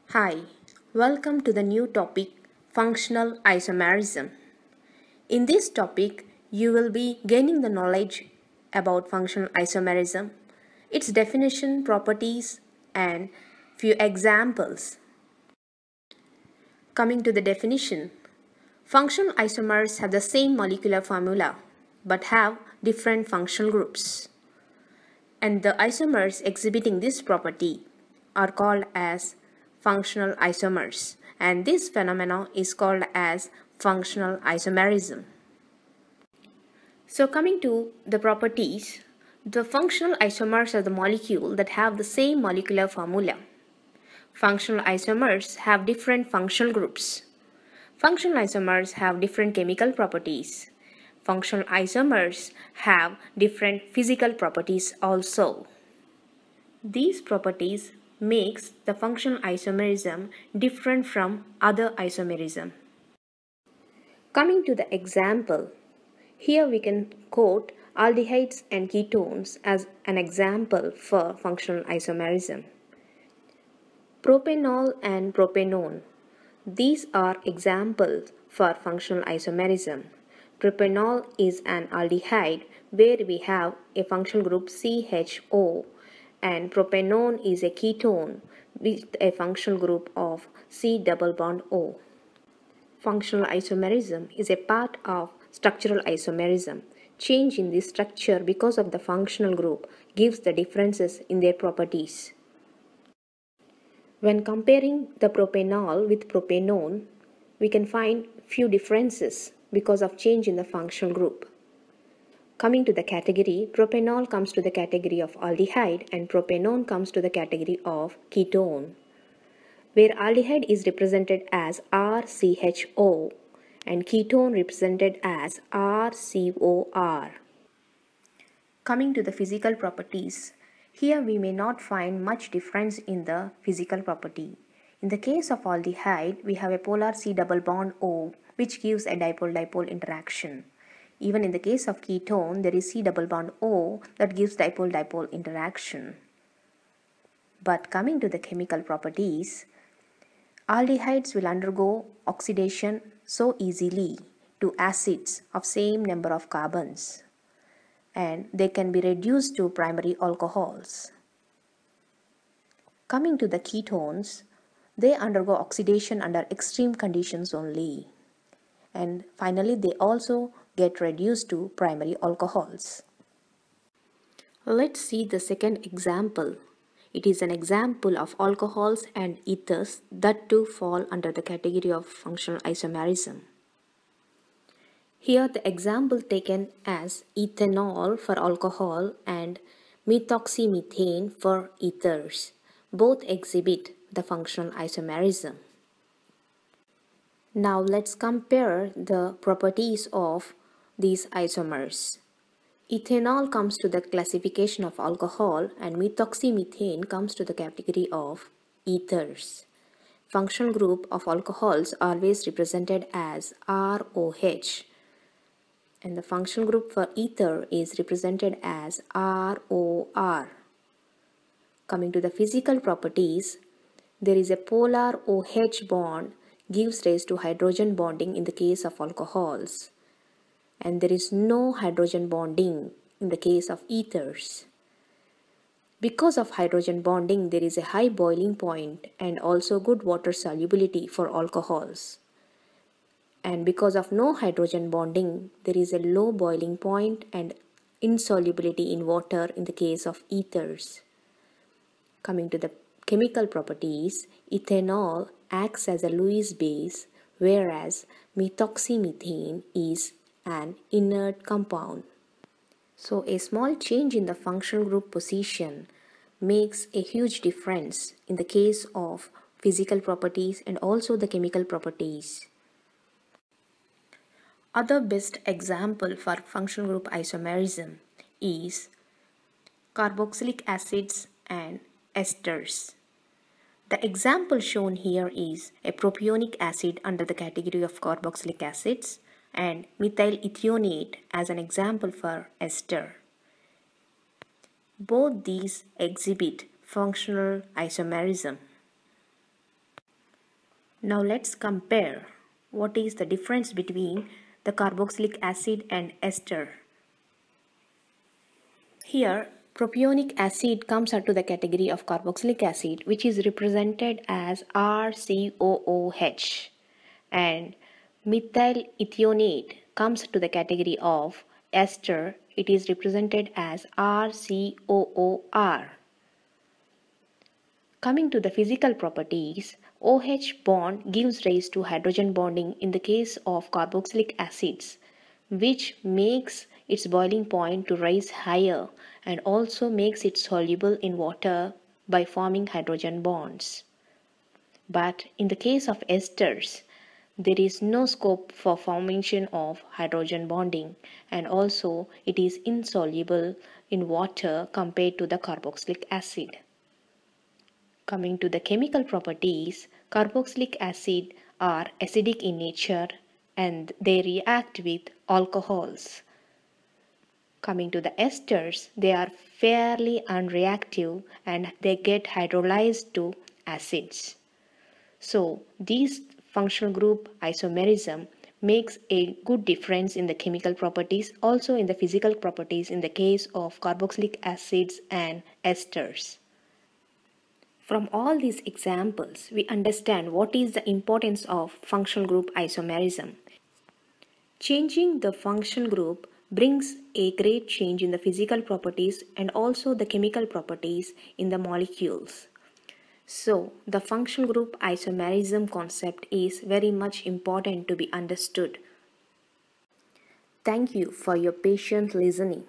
Hi, welcome to the new topic Functional Isomerism. In this topic, you will be gaining the knowledge about functional isomerism, its definition, properties, and few examples. Coming to the definition, functional isomers have the same molecular formula but have different functional groups. And the isomers exhibiting this property are called as functional isomers, and this phenomenon is called as functional isomerism. So coming to the properties, the functional isomers are the molecule that have the same molecular formula. Functional isomers have different functional groups. Functional isomers have different chemical properties. Functional isomers have different physical properties also. These properties makes the functional isomerism different from other isomerism. Coming to the example, here we can quote aldehydes and ketones as an example for functional isomerism. Propanol and propanone. These are examples for functional isomerism. Propanol is an aldehyde where we have a functional group CHO, and propanone is a ketone with a functional group of C double bond O. Functional isomerism is a part of structural isomerism. Change in this structure because of the functional group gives the differences in their properties. When comparing the propanol with propanone, we can find few differences because of change in the functional group. Coming to the category, propanol comes to the category of aldehyde and propanone comes to the category of ketone, where aldehyde is represented as RCHO and ketone represented as RCOR. Coming to the physical properties, here we may not find much difference in the physical property. In the case of aldehyde, we have a polar C double bond O which gives a dipole-dipole interaction. Even in the case of ketone, there is C double bond O that gives dipole-dipole interaction. But coming to the chemical properties, aldehydes will undergo oxidation so easily to acids of same number of carbons, and they can be reduced to primary alcohols. Coming to the ketones, they undergo oxidation under extreme conditions only. And finally, they also get reduced to primary alcohols. Let's see the second example. It is an example of alcohols and ethers that too fall under the category of functional isomerism. Here the example taken as ethanol for alcohol and methoxymethane for ethers. Both exhibit the functional isomerism. Now let's compare the properties of these isomers. Ethanol comes to the classification of alcohol and methoxymethane comes to the category of ethers. Functional group of alcohols always represented as ROH, and the functional group for ether is represented as ROR. Coming to the physical properties, there is a polar OH bond gives rise to hydrogen bonding in the case of alcohols, and there is no hydrogen bonding in the case of ethers. Because of hydrogen bonding, there is a high boiling point and also good water solubility for alcohols. And because of no hydrogen bonding, there is a low boiling point and insolubility in water in the case of ethers. Coming to the chemical properties, ethanol acts as a Lewis base, whereas methoxymethane is an inert compound. So a small change in the functional group position makes a huge difference in the case of physical properties and also the chemical properties. Other best example for functional group isomerism is carboxylic acids and esters. The example shown here is a propionic acid under the category of carboxylic acids and methyl ethionate as an example for ester. Both these exhibit functional isomerism. Now let's compare what is the difference between the carboxylic acid and ester. Here, propionic acid comes under the category of carboxylic acid, which is represented as RCOOH, and methyl ethionate comes to the category of ester. It is represented as RCOOR. Coming to the physical properties, OH bond gives rise to hydrogen bonding in the case of carboxylic acids, which makes its boiling point to rise higher and also makes it soluble in water by forming hydrogen bonds. But in the case of esters, there is no scope for formation of hydrogen bonding, and also it is insoluble in water compared to the carboxylic acid. Coming to the chemical properties, carboxylic acid are acidic in nature and they react with alcohols. Coming to the esters, they are fairly unreactive and they get hydrolyzed to acids. So, this functional group isomerism makes a good difference in the chemical properties, also in the physical properties in the case of carboxylic acids and esters. From all these examples, we understand what is the importance of functional group isomerism. Changing the functional group brings a great change in the physical properties and also the chemical properties in the molecules. So, the functional group isomerism concept is very much important to be understood. Thank you for your patient listening.